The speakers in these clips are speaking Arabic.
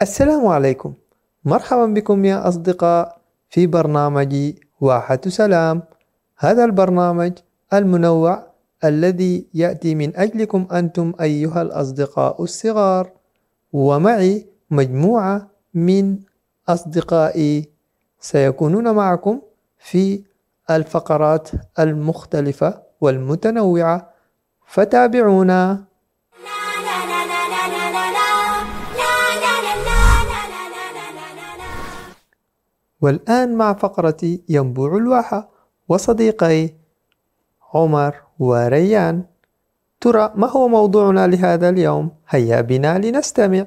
السلام عليكم. مرحبا بكم يا أصدقاء في برنامج واحة سلام. هذا البرنامج المنوع الذي يأتي من أجلكم أنتم أيها الأصدقاء الصغار، ومعي مجموعة من أصدقائي سيكونون معكم في الفقرات المختلفة والمتنوعة، فتابعونا. والآن مع فقرة ينبوع الواحة وصديقي عمر وريان. ترى ما هو موضوعنا لهذا اليوم؟ هيا بنا لنستمع.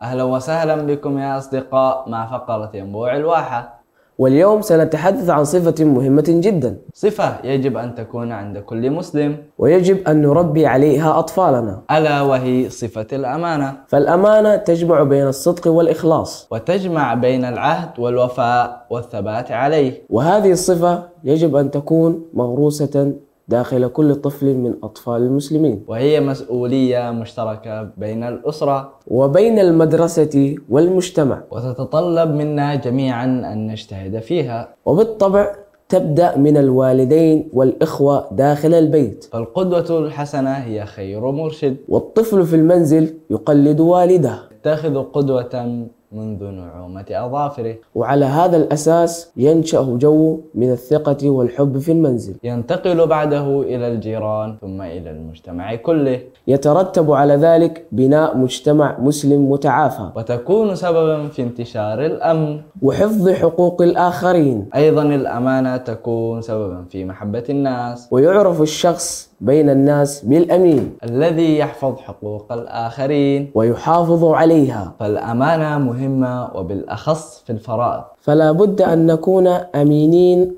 أهلا وسهلا بكم يا أصدقاء مع فقرة ينبوع الواحة. واليوم سنتحدث عن صفة مهمة جدا، صفة يجب أن تكون عند كل مسلم، ويجب أن نربي عليها أطفالنا، ألا وهي صفة الأمانة. فالأمانة تجمع بين الصدق والإخلاص، وتجمع بين العهد والوفاء والثبات عليه. وهذه الصفة يجب أن تكون مغروسة داخل كل طفل من أطفال المسلمين، وهي مسؤولية مشتركة بين الأسرة وبين المدرسة والمجتمع، وتتطلب منا جميعا أن نجتهد فيها. وبالطبع تبدأ من الوالدين والإخوة داخل البيت، فالقدوة الحسنة هي خير مرشد، والطفل في المنزل يقلد والده، يتخذ قدوة منذ نعومة أظافره. وعلى هذا الأساس ينشأ جو من الثقة والحب في المنزل، ينتقل بعده إلى الجيران ثم إلى المجتمع كله. يترتب على ذلك بناء مجتمع مسلم متعافى، وتكون سببا في انتشار الأمن وحفظ حقوق الآخرين. أيضا الأمانة تكون سببا في محبة الناس، ويعرف الشخص بين الناس بالأمين الذي يحفظ حقوق الآخرين ويحافظ عليها. فالأمانة مهمة وبالأخص في الفرائض، فلا بد أن نكون أمينين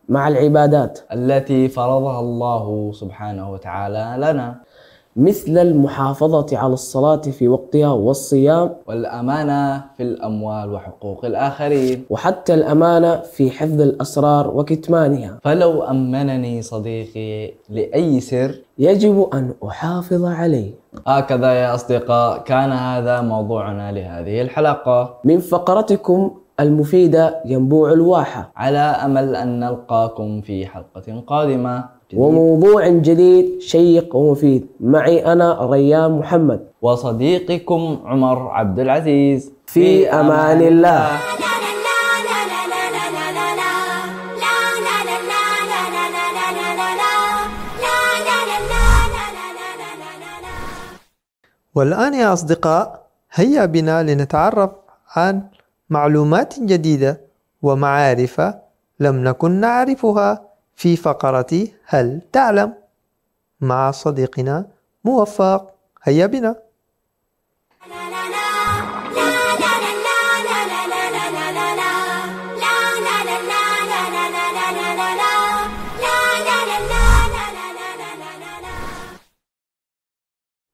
مع العبادات التي فرضها الله سبحانه وتعالى لنا، مثل المحافظة على الصلاة في وقتها والصيام، والأمانة في الأموال وحقوق الآخرين، وحتى الأمانة في حفظ الأسرار وكتمانها. فلو أمنني صديقي لأي سر يجب أن أحافظ عليه. هكذا يا أصدقاء، كان هذا موضوعنا لهذه الحلقة من فقرتكم المفيدة ينبوع الواحة، على أمل أن نلقاكم في حلقة قادمة وموضوع جديد شيق ومفيد معي أنا ريان محمد وصديقكم عمر عبد العزيز. في أمان الله. والآن يا أصدقاء هيا بنا لنتعرف عن معلومات جديدة ومعارف لم نكن نعرفها في فقرة هل تعلم مع صديقنا موفق. هيا بنا.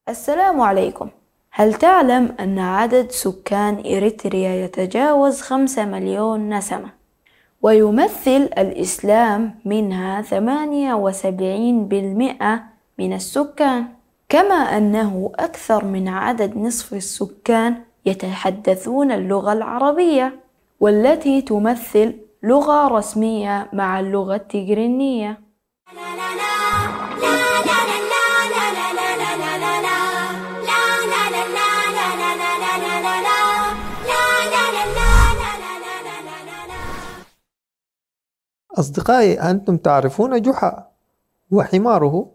السلام عليكم. هل تعلم أن عدد سكان إريتريا يتجاوز 5 مليون نسمة، ويمثل الإسلام منها 78% من السكان، كما أنه أكثر من عدد نصف السكان يتحدثون اللغة العربية، والتي تمثل لغة رسمية مع اللغة التيغرينية. أصدقائي، أنتم تعرفون جحا وحماره،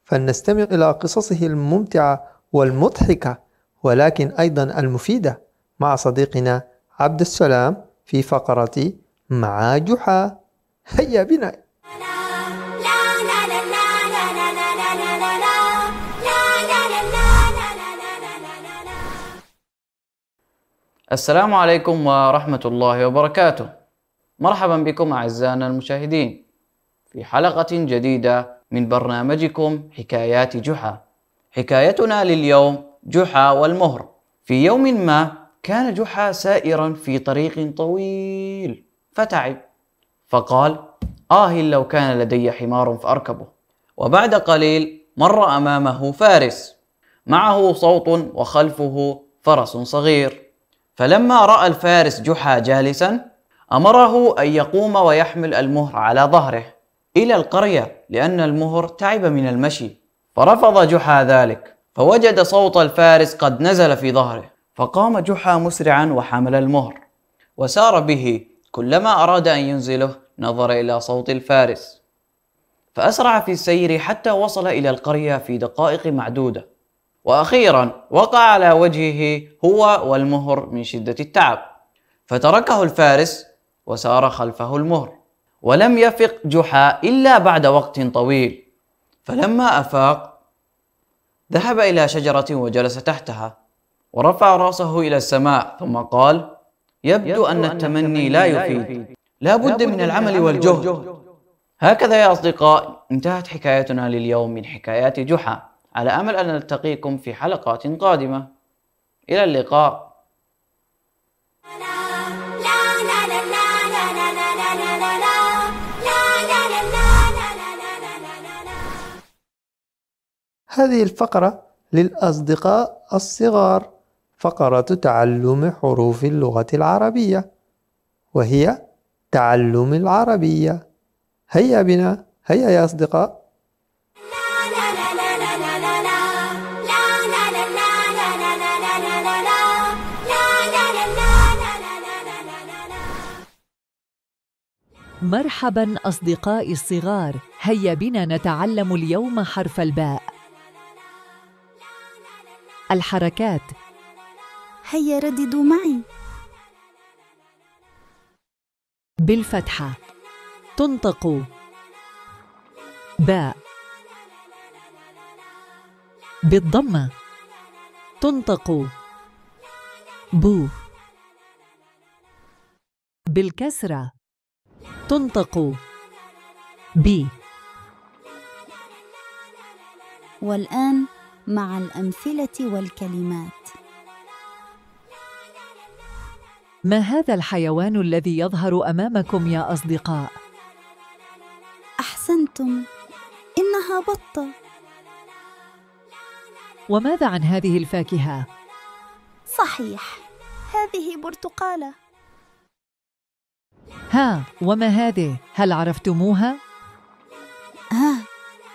فلنستمع إلى قصصه الممتعة والمضحكة ولكن أيضا المفيدة مع صديقنا عبد السلام في فقرة مع جحا. هيا بنا. السلام عليكم ورحمة الله وبركاته. مرحبا بكم أعزائنا المشاهدين في حلقة جديدة من برنامجكم حكايات جحا. حكايتنا لليوم جحا والمهر. في يوم ما كان جحا سائرا في طريق طويل، فتعب، فقال: لو كان لدي حمار فأركبه. وبعد قليل مر أمامه فارس معه صوت وخلفه فرس صغير، فلما رأى الفارس جحا جالسا أمره أن يقوم ويحمل المهر على ظهره إلى القرية لأن المهر تعب من المشي، فرفض جحا ذلك، فوجد صوت الفارس قد نزل في ظهره، فقام جحا مسرعا وحمل المهر وسار به، كلما أراد أن ينزله نظر إلى صوت الفارس، فأسرع في السير حتى وصل إلى القرية في دقائق معدودة، وأخيرا وقع على وجهه هو والمهر من شدة التعب، فتركه الفارس وسار خلفه المهر، ولم يفق جحا إلا بعد وقت طويل، فلما أفاق ذهب إلى شجرة وجلس تحتها ورفع رأسه إلى السماء، ثم قال: يبدو أن التمني لا يفيد، لا بد من العمل والجهد. هكذا يا أصدقاء انتهت حكايتنا لليوم من حكايات جحا، على أمل أن نلتقيكم في حلقات قادمة. إلى اللقاء. هذه الفقرة للأصدقاء الصغار، فقرة تعلم حروف اللغة العربية، وهي تعلم العربية. هيا بنا، هيا يا أصدقاء. مرحبا أصدقائي الصغار، هيا بنا نتعلم اليوم حرف الباء. الحركات: هيا رددوا معي. بالفتحة تنطق باء، بالضمة تنطق بو، بالكسرة تنطق بي. والآن مع الأمثلة والكلمات. ما هذا الحيوان الذي يظهر أمامكم يا أصدقاء؟ أحسنتم، إنها بطة. وماذا عن هذه الفاكهة؟ صحيح، هذه برتقالة. وما هذه؟ هل عرفتموها؟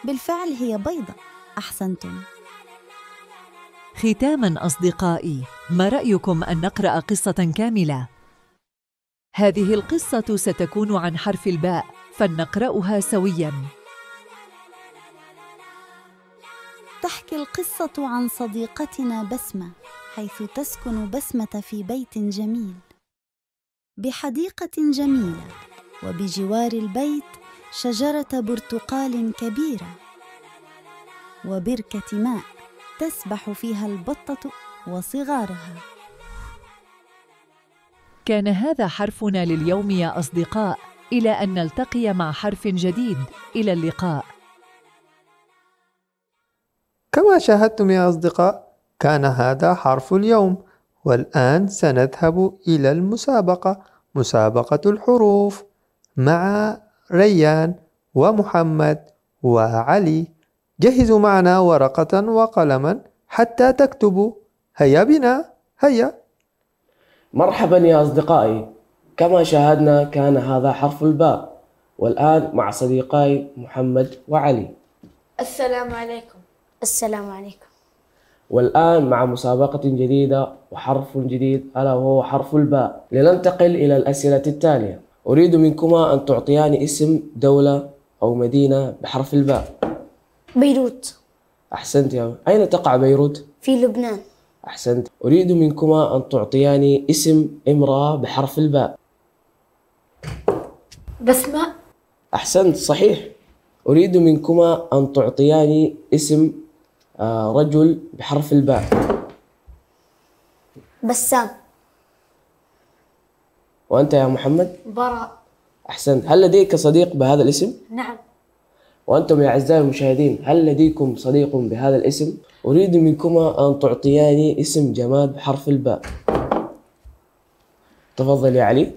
بالفعل هي بيضة. أحسنتم. ختاماً أصدقائي، ما رأيكم أن نقرأ قصة كاملة؟ هذه القصة ستكون عن حرف الباء، فلنقرأها سوياً. تحكي القصة عن صديقتنا بسمة، حيث تسكن بسمة في بيت جميل بحديقة جميلة، وبجوار البيت شجرة برتقال كبيرة وبركة ماء تسبح فيها البطة وصغارها. كان هذا حرفنا لليوم يا أصدقاء، إلى أن نلتقي مع حرف جديد. إلى اللقاء. كما شاهدتم يا أصدقاء، كان هذا حرف اليوم، والآن سنذهب إلى المسابقة، مسابقة الحروف مع ريان ومحمد وعلي. جهزوا معنا ورقة وقلما حتى تكتبوا. هيا بنا، هيا. مرحبا يا أصدقائي، كما شاهدنا كان هذا حرف الباء، والآن مع صديقاي محمد وعلي. السلام عليكم. السلام عليكم. والآن مع مسابقة جديدة وحرف جديد، ألا وهو حرف الباء. لننتقل إلى الأسئلة التالية. أريد منكما أن تعطياني اسم دولة أو مدينة بحرف الباء. بيروت. أحسنت يا أين تقع بيروت؟ في لبنان. أحسنت. أريد منكما أن تعطياني اسم امرأة بحرف الباء. بسمة. أحسنت، صحيح. أريد منكما أن تعطياني اسم رجل بحرف الباء. بسام. وأنت يا محمد؟ براء. أحسنت. هل لديك صديق بهذا الاسم؟ نعم. وأنتم يا أعزائي المشاهدين، هل لديكم صديق بهذا الاسم؟ أريد منكما أن تعطياني اسم جماد بحرف الباء. تفضل يا علي.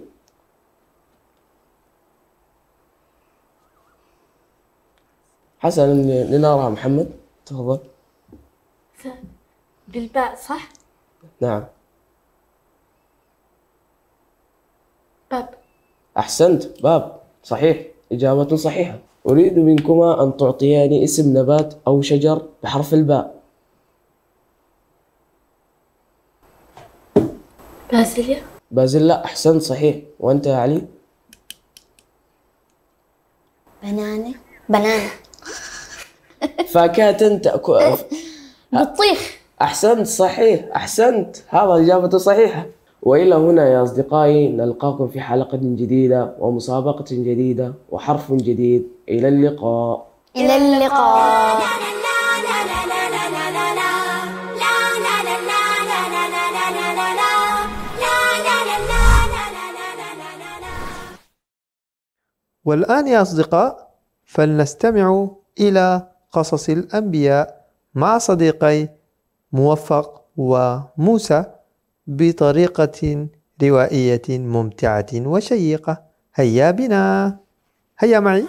حسنا لنراها محمد، تفضل. بالباء صح؟ نعم. باب. أحسنت، باب، صحيح، إجابة صحيحة. أريد منكما أن تعطياني اسم نبات أو شجر بحرف الباء. بازليا. بازيلا، أحسنت، صحيح. وأنت يا علي؟ بنانة. فاكهة تأكل. بطيخ. أحسنت، صحيح، أحسنت، هذا إجابة صحيحة. وإلى هنا يا أصدقائي نلقاكم في حلقة جديدة ومسابقة جديدة وحرف جديد. إلى اللقاء. إلى اللقاء. والآن يا أصدقاء فلنستمع إلى قصص الأنبياء مع صديقي موفق وموسى بطريقة روائية ممتعة وشيقة. هيا بنا، هيا معي.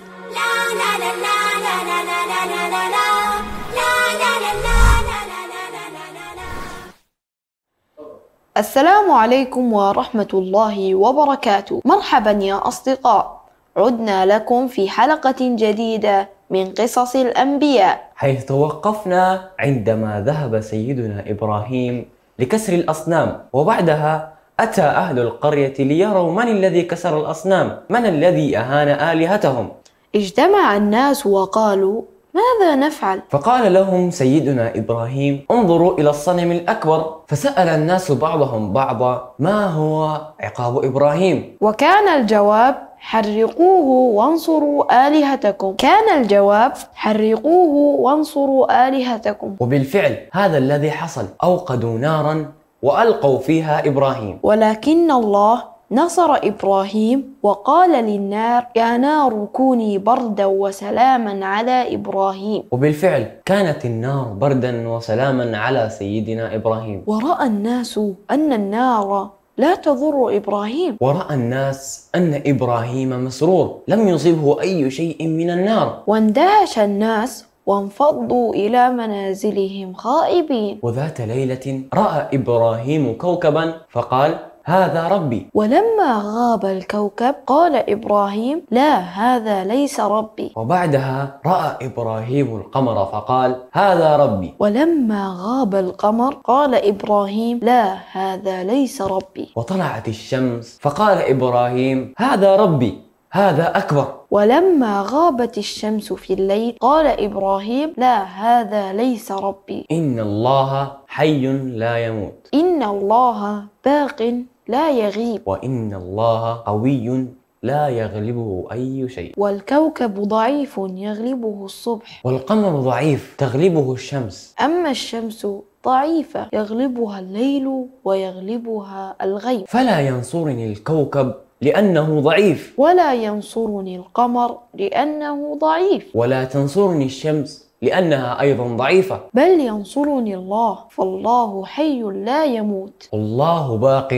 السلام عليكم ورحمة الله وبركاته. مرحبا يا أصدقاء، عدنا لكم في حلقة جديدة من قصص الأنبياء، حيث توقفنا عندما ذهب سيدنا إبراهيم لكسر الأصنام، وبعدها أتى أهل القرية ليروا من الذي كسر الأصنام، من الذي أهان آلهتهم. اجتمع الناس وقالوا: ماذا نفعل؟ فقال لهم سيدنا إبراهيم: انظروا إلى الصنم الأكبر. فسأل الناس بعضهم بعضا: ما هو عقاب إبراهيم؟ وكان الجواب: حرقوه وانصروا آلهتكم. كان الجواب: حرقوه وانصروا آلهتكم. وبالفعل هذا الذي حصل، أوقدوا نارا وألقوا فيها إبراهيم. ولكن الله نصر إبراهيم وقال للنار: يا نار كوني بردا وسلاما على إبراهيم. وبالفعل كانت النار بردا وسلاما على سيدنا إبراهيم. ورأى الناس أن النار لا تضر إبراهيم. ورأى الناس أن إبراهيم مسرور، لم يصبه أي شيء من النار. واندهش الناس وانفضوا إلى منازلهم خائبين. وذات ليلة رأى إبراهيم كوكبا فقال: هذا ربي. ولما غاب الكوكب قال إبراهيم: لا، هذا ليس ربي. وبعدها رأى إبراهيم القمر فقال: هذا ربي. ولما غاب القمر قال إبراهيم: لا، هذا ليس ربي. وطلعت الشمس فقال إبراهيم: هذا ربي، هذا أكبر. ولما غابت الشمس في الليل قال إبراهيم: لا، هذا ليس ربي. إن الله حي لا يموت. إن الله باق لا يغيب. وإن الله قوي لا يغلبه أي شيء. والكوكب ضعيف يغلبه الصبح. والقمر ضعيف تغلبه الشمس. أما الشمس ضعيفة يغلبها الليل ويغلبها الغيم. فلا ينصرني الكوكب لأنه ضعيف، ولا ينصرني القمر لأنه ضعيف، ولا تنصرني الشمس لأنها أيضا ضعيفة، بل ينصرني الله، فالله حي لا يموت، الله باق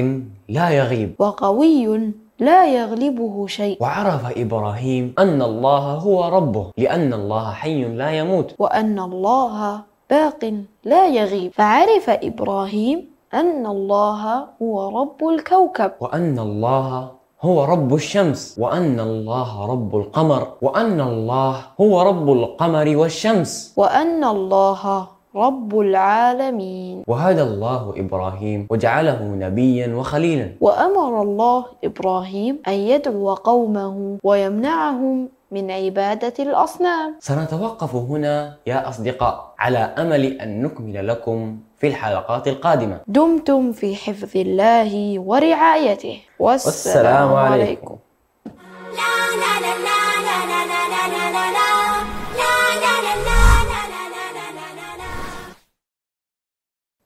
لا يغيب، وقوي لا يغلبه شيء. وعرف إبراهيم أن الله هو ربه لأن الله حي لا يموت، وأن الله باق لا يغيب، فعرف إبراهيم أن الله هو رب الكوكب، وأن الله هو رب الشمس، وأن الله رب القمر، وأن الله هو رب القمر والشمس، وأن الله رب العالمين. وهدى الله إبراهيم وجعله نبيا وخليلا. وأمر الله إبراهيم أن يدعو قومه ويمنعهم من عبادة الأصنام. سنتوقف هنا يا أصدقاء على أمل أن نكمل لكم في الحلقات القادمة. دمتم في حفظ الله ورعايته، والسلام عليكم.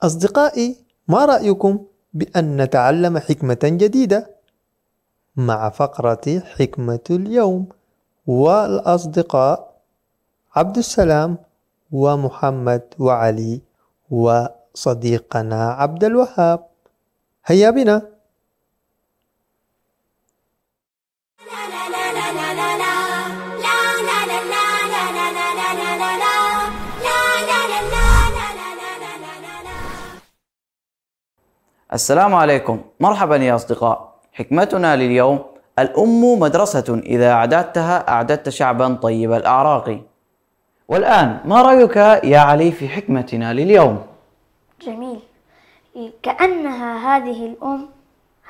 أصدقائي، ما رأيكم بأن نتعلم حكمة جديدة مع فقرة حكمة اليوم؟ والأصدقاء عبد السلام ومحمد وعلي وصديقنا عبد الوهاب. هيا بنا. السلام عليكم، مرحبا يا أصدقاء. حكمتنا لليوم: الأم مدرسة إذا أعددتها أعددت شعبا طيب الأعراق. والآن ما رأيك يا علي في حكمتنا لليوم؟ جميل. كأنها هذه الأم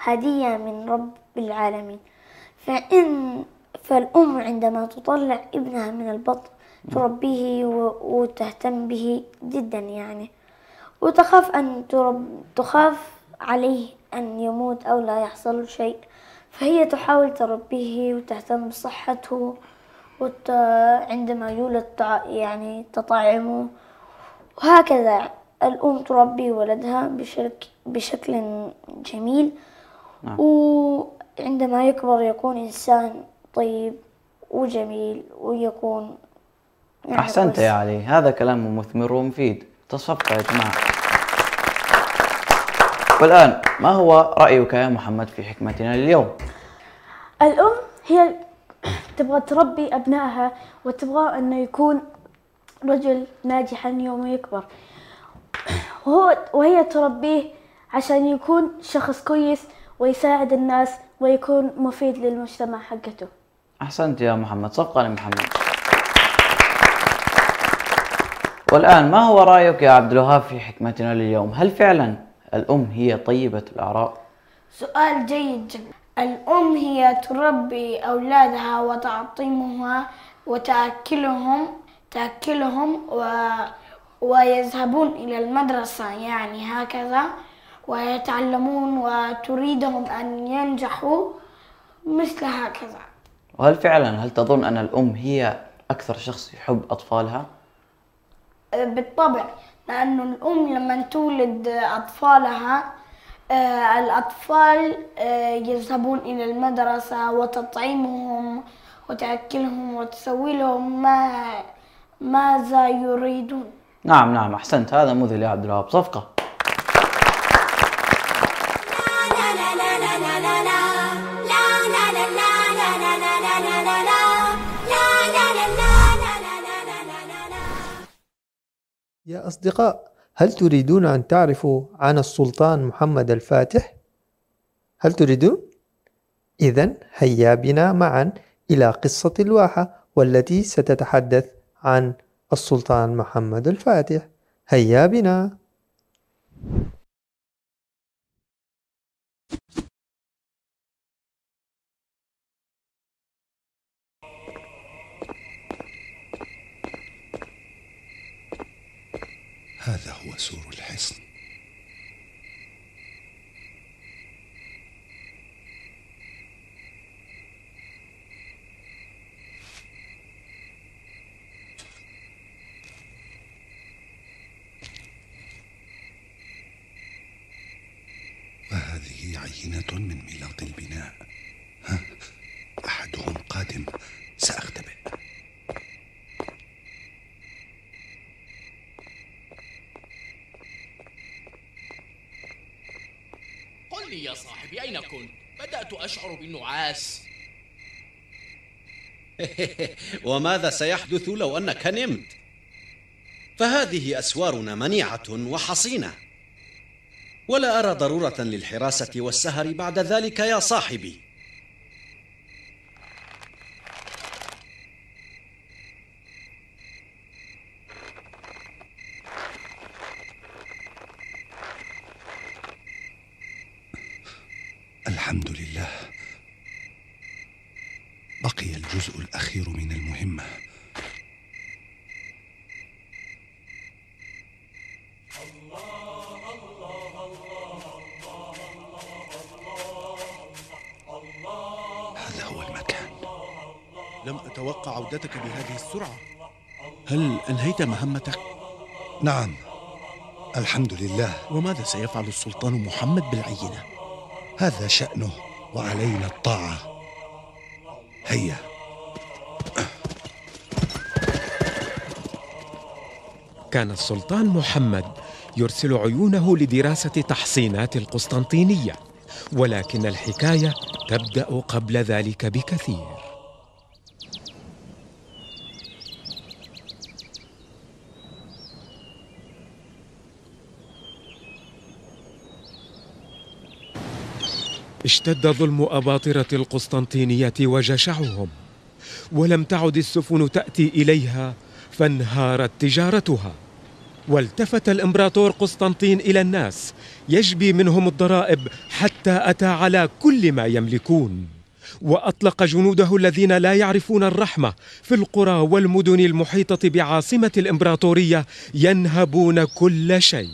هدية من رب العالمين، فالأم عندما تطلع ابنها من البطن تربيه وتهتم به جدا يعني، وتخاف تخاف عليه أن يموت أو لا يحصل له شيء، فهي تحاول تربيه وتهتم بصحته، عندما يولد يعني تطعمه، وهكذا الأم تربي ولدها بشكل جميل. وعندما يكبر يكون إنسان طيب وجميل ويكون يعني أحسنت كويس. يا علي، هذا كلام مثمر ومفيد. تصفق يا جماعة. والآن ما هو رأيك يا محمد في حكمتنا لليوم؟ الأم هي تبغى تربي أبنائها وتبغى أنه يكون رجل ناجحا يوم يكبر، وهي تربيه عشان يكون شخص كويس ويساعد الناس ويكون مفيد للمجتمع حقته. أحسنت يا محمد، صفقة لمحمد. والآن ما هو رأيك يا عبد الوهاب في حكمتنا لليوم؟ هل فعلا الأم هي طيبة الأعراق؟ سؤال جيد جدا. الأم هي تربي أولادها وتعطيمها وتأكلهم ويذهبون إلى المدرسة يعني هكذا، ويتعلمون وتريدهم أن ينجحوا مثل هكذا. وهل فعلا هل تظن أن الأم هي أكثر شخص يحب أطفالها؟ بالطبع، لأن الأم لما تولد أطفالها الأطفال يذهبون إلى المدرسة وتطعيمهم وتأكلهم وتسوي لهم ماذا يريدون. نعم أحسنت، هذا مذهل يا عبد الوهاب، صفقة. يا أصدقاء، هل تريدون أن تعرفوا عن السلطان محمد الفاتح؟ هل تريدون؟ إذن هيا بنا معا إلى قصة الواحة والتي ستتحدث عن السلطان محمد الفاتح. هيا بنا. هذا هو سور الحصن. وهذه عينة من ميلاط البناء. أحدهم قادم، سأختبئ. قل لي يا صاحبي، أين كنت؟ بدأت أشعر بالنعاس. وماذا سيحدث لو أنك نمت؟ فهذه أسوارنا منيعة وحصينة، ولا أرى ضرورة للحراسة والسهر بعد ذلك يا صاحبي. الحمد لله، بقي الجزء الأخير من المهمة. هذا هو المكان. لم أتوقع عودتك بهذه السرعة. هل أنهيت مهمتك؟ نعم، الحمد لله. وماذا سيفعل السلطان محمد بالعينة؟ هذا شأنه وعلينا الطاعة. هيا. كان السلطان محمد يرسل عيونه لدراسة تحصينات القسطنطينية، ولكن الحكاية تبدأ قبل ذلك بكثير. اشتد ظلم أباطرة القسطنطينية وجشعهم، ولم تعد السفن تأتي إليها فانهارت تجارتها. والتفت الإمبراطور قسطنطين إلى الناس يجبي منهم الضرائب حتى أتى على كل ما يملكون، وأطلق جنوده الذين لا يعرفون الرحمة في القرى والمدن المحيطة بعاصمة الإمبراطورية ينهبون كل شيء.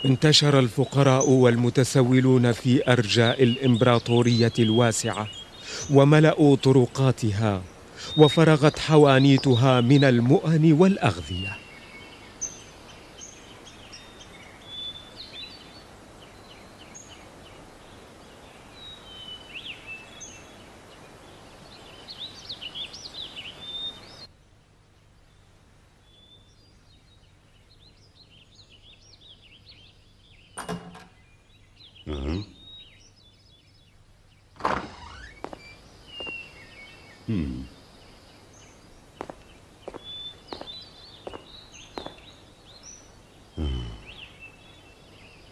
انتشر الفقراء والمتسولون في أرجاء الإمبراطورية الواسعة، وملأوا طرقاتها، وفرغت حوانيتها من المؤن والأغذية.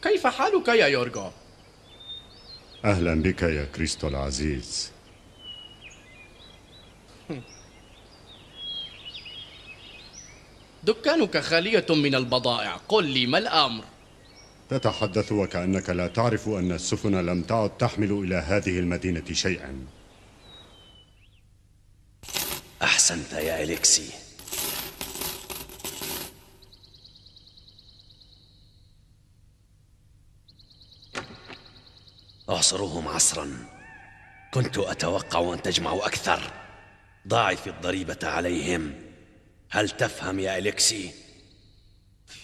كيف حالك يا يورغو؟ أهلا بك يا كريستو العزيز. دكانك خالية من البضائع، قل لي ما الأمر؟ تتحدث وكأنك لا تعرف أن السفن لم تعد تحمل إلى هذه المدينة شيئا. أحسنت يا إليكسي. اعصروهم عصرا. كنت أتوقع أن تجمعوا أكثر. ضاعف الضريبة عليهم. هل تفهم يا إليكسي؟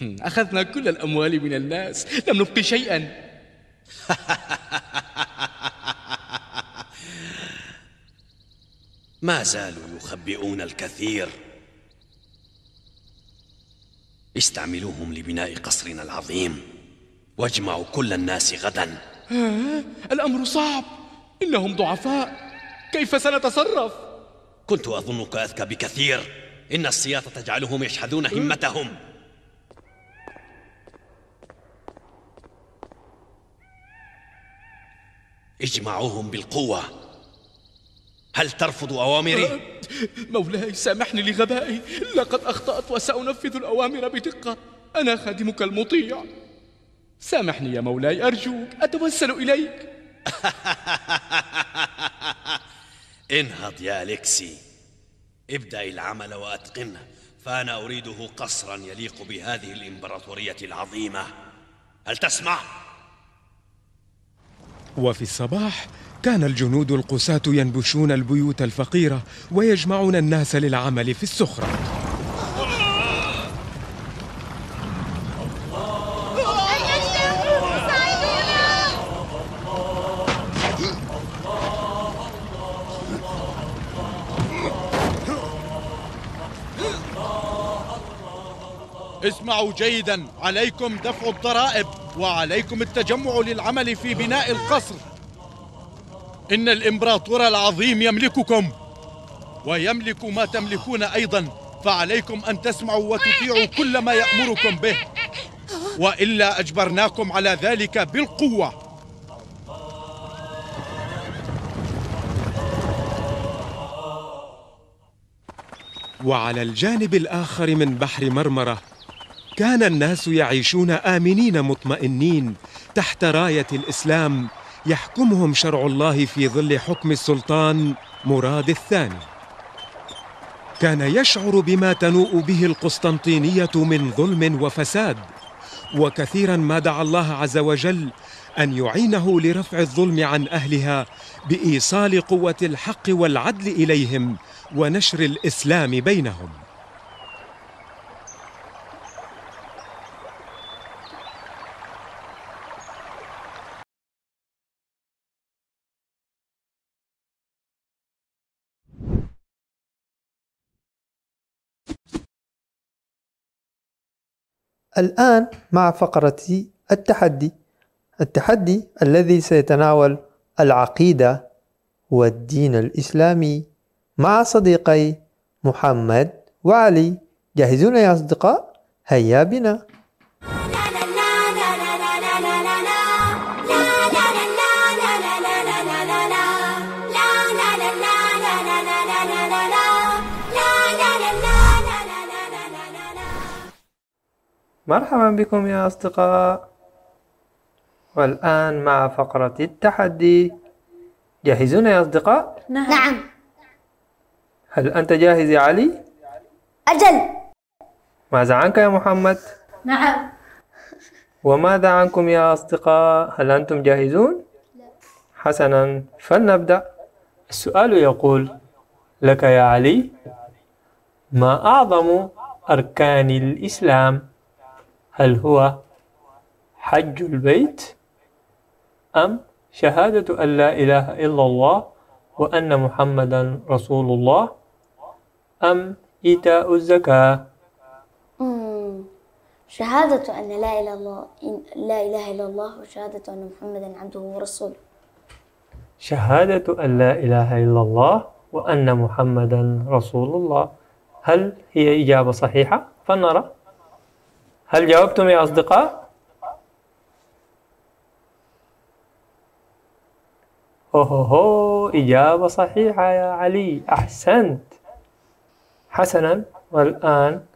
أخذنا كل الأموال من الناس، لم نبق شيئا. ما زالوا يخبئون الكثير. استعملوهم لبناء قصرنا العظيم، واجمعوا كل الناس غدا. الأمر صعب، إنهم ضعفاء، كيف سنتصرف؟ كنت أظنك أذكى بكثير. إن السياسة تجعلهم يشحذون همتهم. اجمعوهم بالقوة. هل ترفض أوامري؟ مولاي سامحني لغبائي، لقد أخطأت وسأنفذ الأوامر بدقة. أنا خادمك المطيع. سامحني يا مولاي، أرجوك، أتوسل إليك. انهض يا أليكسي، ابدأ العمل وأتقنه، فأنا أريده قصرا يليق بهذه الإمبراطورية العظيمة. هل تسمع؟ وفي الصباح كان الجنود القساة ينبشون البيوت الفقيرة ويجمعون الناس للعمل في السخرة. اسمعوا جيدا، عليكم دفع الضرائب وعليكم التجمع للعمل في بناء القصر. إن الإمبراطور العظيم يملككم ويملك ما تملكون أيضا، فعليكم أن تسمعوا وتطيعوا كل ما يأمركم به، وإلا أجبرناكم على ذلك بالقوة. وعلى الجانب الآخر من بحر مرمرة كان الناس يعيشون آمنين مطمئنين تحت راية الإسلام، يحكمهم شرع الله في ظل حكم السلطان مراد الثاني. كان يشعر بما تنوء به القسطنطينية من ظلم وفساد، وكثيرا ما دعا الله عز وجل أن يعينه لرفع الظلم عن أهلها بإيصال قوة الحق والعدل إليهم ونشر الإسلام بينهم. الآن مع فقرة التحدي الذي سيتناول العقيدة والدين الإسلامي مع صديقي محمد وعلي. جاهزون يا أصدقاء؟ هيا بنا. مرحبا بكم يا أصدقاء، والآن مع فقرة التحدي. جاهزون يا أصدقاء؟ نعم. هل أنت جاهز يا علي؟ أجل. ماذا عنك يا محمد؟ نعم. وماذا عنكم يا أصدقاء؟ هل أنتم جاهزون؟ حسنا، فلنبدأ. السؤال يقول لك يا علي: ما أعظم أركان الإسلام؟ هل هو حج البيت، أم شهادة أن لا إله إلا الله وأن محمدا رسول الله، أم إيتاء الزكاة؟ شهادة أن لا إله إلا الله وشهادة أن محمدا عبده ورسوله. شهادة أن لا إله إلا الله وأن محمدا رسول الله. هل هي إجابة صحيحة؟ فلنرى. هل جاوبتم يا أصدقاء؟ هو إجابة صحيحة يا علي، أحسنت. حسنا، والآن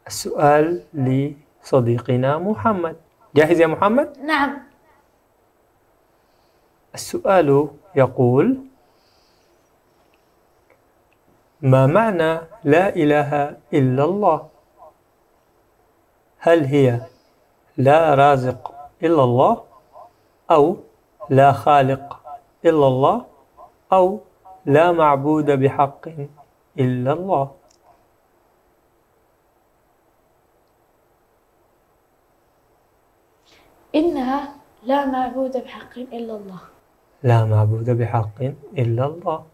السؤال لصديقنا محمد. جاهز يا محمد؟ نعم. السؤال يقول: ما معنى لا إله إلا الله؟ هل هي لا رازق إلا الله، أو لا خالق إلا الله، أو لا معبود بحق إلا الله؟ إنها لا معبود بحق إلا الله. لا معبود بحق إلا الله.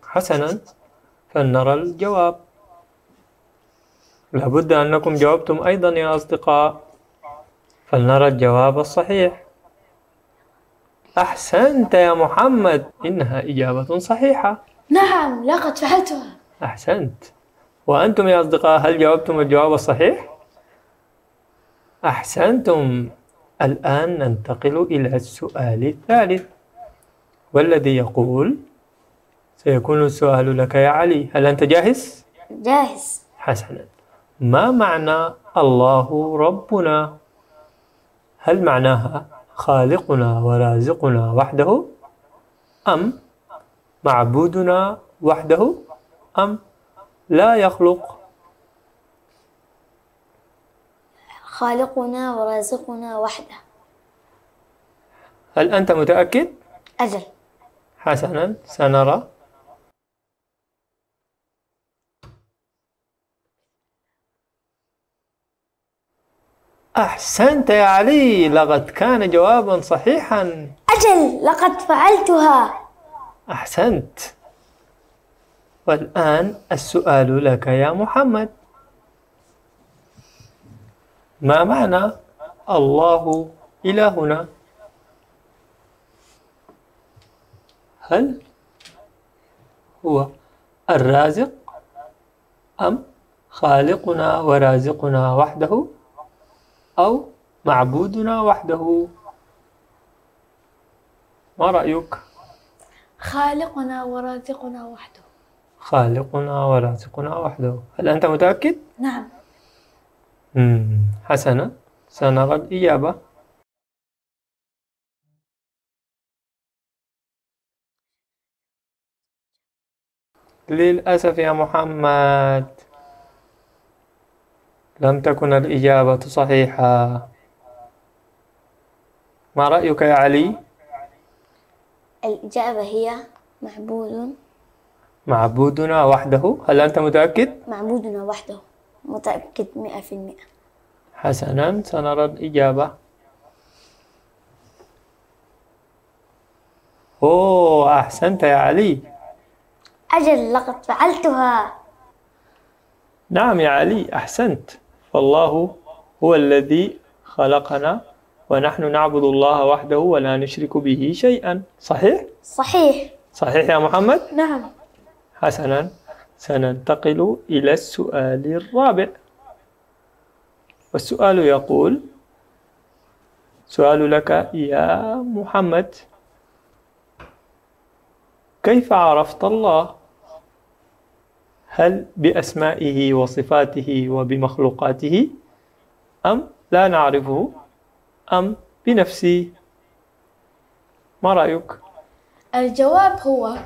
حسنا، فلنرى الجواب. لابد أنكم جاوبتم أيضا يا أصدقاء، فلنرى الجواب الصحيح. أحسنت يا محمد، إنها إجابة صحيحة. نعم، لقد فعلتها. أحسنت. وأنتم يا أصدقاء، هل جاوبتم الجواب الصحيح؟ أحسنتم. الآن ننتقل إلى السؤال الثالث، والذي يقول: سيكون السؤال لك يا علي. هل أنت جاهز؟ جاهز. حسنا. ما معنى الله ربنا؟ هل معناها خالقنا ورازقنا وحده، أم معبودنا وحده، أم لا يخلق؟ خالقنا ورازقنا وحده. هل أنت متأكد؟ أجل. حسنا، سنرى. أحسنت يا علي، لقد كان جوابا صحيحا. أجل، لقد فعلتها. أحسنت. والآن السؤال لك يا محمد. ما معنى الله إلهنا؟ هل هو الرازق، أم خالقنا ورازقنا وحده، أو معبودنا وحده؟ ما رأيك؟ خالقنا ورازقنا وحده. خالقنا ورازقنا وحده. هل أنت متأكد؟ نعم. حسنا، سنرى الإجابة. للأسف يا محمد، لم تكن الإجابة صحيحة. ما رأيك يا علي؟ الإجابة هي معبودنا وحده. هل أنت متأكد؟ معبودنا وحده، متأكد 100%. حسنا، سنرى الإجابة. أحسنت يا علي. أجل، لقد فعلتها. نعم يا علي، أحسنت. فالله هو الذي خلقنا، ونحن نعبد الله وحده ولا نشرك به شيئا. صحيح؟ صحيح. صحيح يا محمد؟ نعم. حسنا، سننتقل إلى السؤال الرابع، والسؤال يقول: سؤال لك يا محمد: كيف عرفت الله؟ هل بأسمائه وصفاته وبمخلوقاته، أم لا نعرفه، أم بنفسه؟ ما رأيك؟ الجواب هو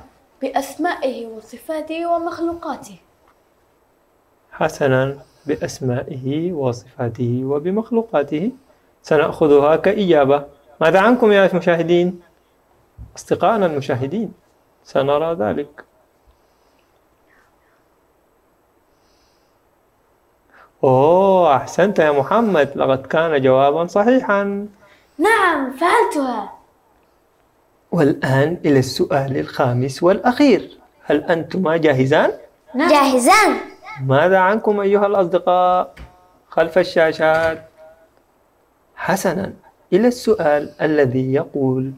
بأسمائه وصفاته ومخلوقاته. حسنا، بأسمائه وصفاته وبمخلوقاته، سنأخذها كإجابة. ماذا عنكم يا مشاهدين؟ أصدقائنا المشاهدين، سنرى ذلك. أوه، أحسنت يا محمد، لقد كان جوابا صحيحا. نعم، فعلتها. والآن إلى السؤال الخامس والأخير، هل أنتما جاهزان؟ نعم. جاهزان. ماذا عنكم أيها الأصدقاء خلف الشاشات؟ حسنا، إلى السؤال الذي يقول: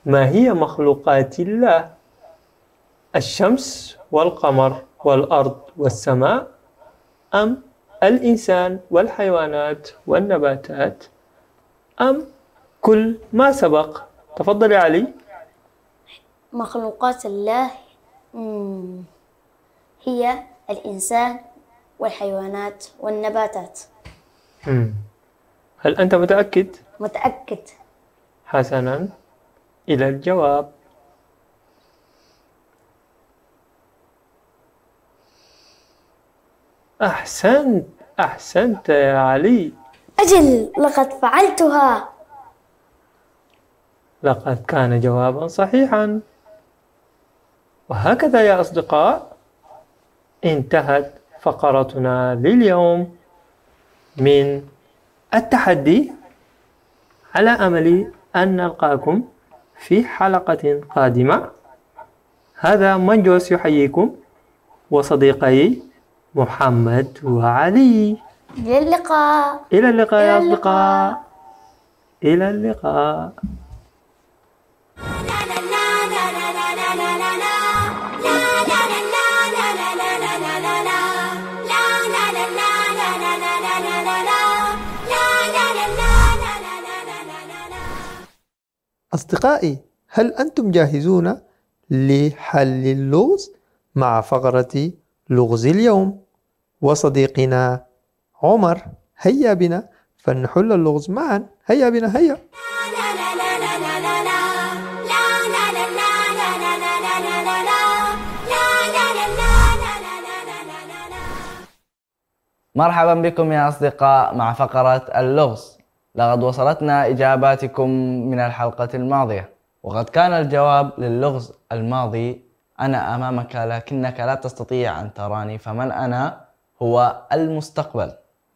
ما هي مخلوقات الله؟ الشمس والقمر والأرض والسماء، أم الإنسان والحيوانات والنباتات، أم كل ما سبق؟ تفضل يا علي. مخلوقات الله هي الإنسان والحيوانات والنباتات. هل أنت متأكد؟ متأكد. حسنا، إلى الجواب. أحسنت، أحسنت يا علي. أجل، لقد فعلتها. لقد كان جوابا صحيحا. وهكذا يا أصدقاء انتهت فقرتنا لليوم من التحدي، على أمل أن نلقاكم في حلقة قادمة. هذا منجوس يحييكم، وصديقي محمد وعلي. إلى اللقاء. إلى اللقاء يا أصدقاء. إلى اللقاء. أصدقائي، هل أنتم جاهزون لحل اللغز مع فقرة لغز اليوم؟ وصديقنا عمر، هيا بنا فلنحل اللغز معا. هيا بنا، هيا. مرحبا بكم يا أصدقاء مع فقرة اللغز. لقد وصلتنا إجاباتكم من الحلقة الماضية، وقد كان الجواب للغز الماضي: أنا أمامك لكنك لا تستطيع أن تراني، فمن أنا؟ هو المستقبل.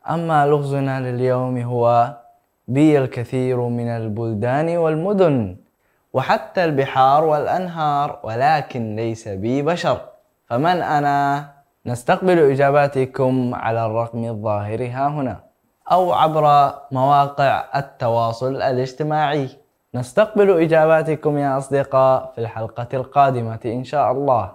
أما لغزنا لليوم هو: بي الكثير من البلدان والمدن وحتى البحار والأنهار، ولكن ليس بي بشر، فمن أنا؟ نستقبل إجاباتكم على الرقم الظاهر ها هنا أو عبر مواقع التواصل الاجتماعي. نستقبل إجاباتكم يا أصدقاء في الحلقة القادمة إن شاء الله.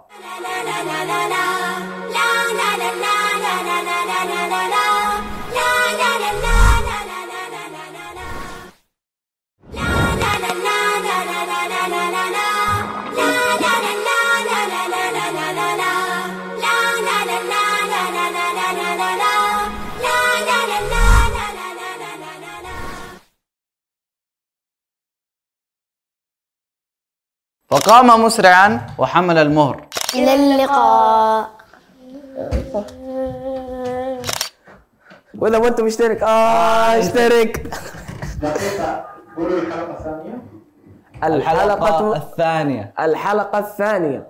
فقام مسرعا وحمل المهر. إلى اللقاء. وإذا ما أنت مشترك اشترك. الحلقة الثانية. الحلقة الثانية.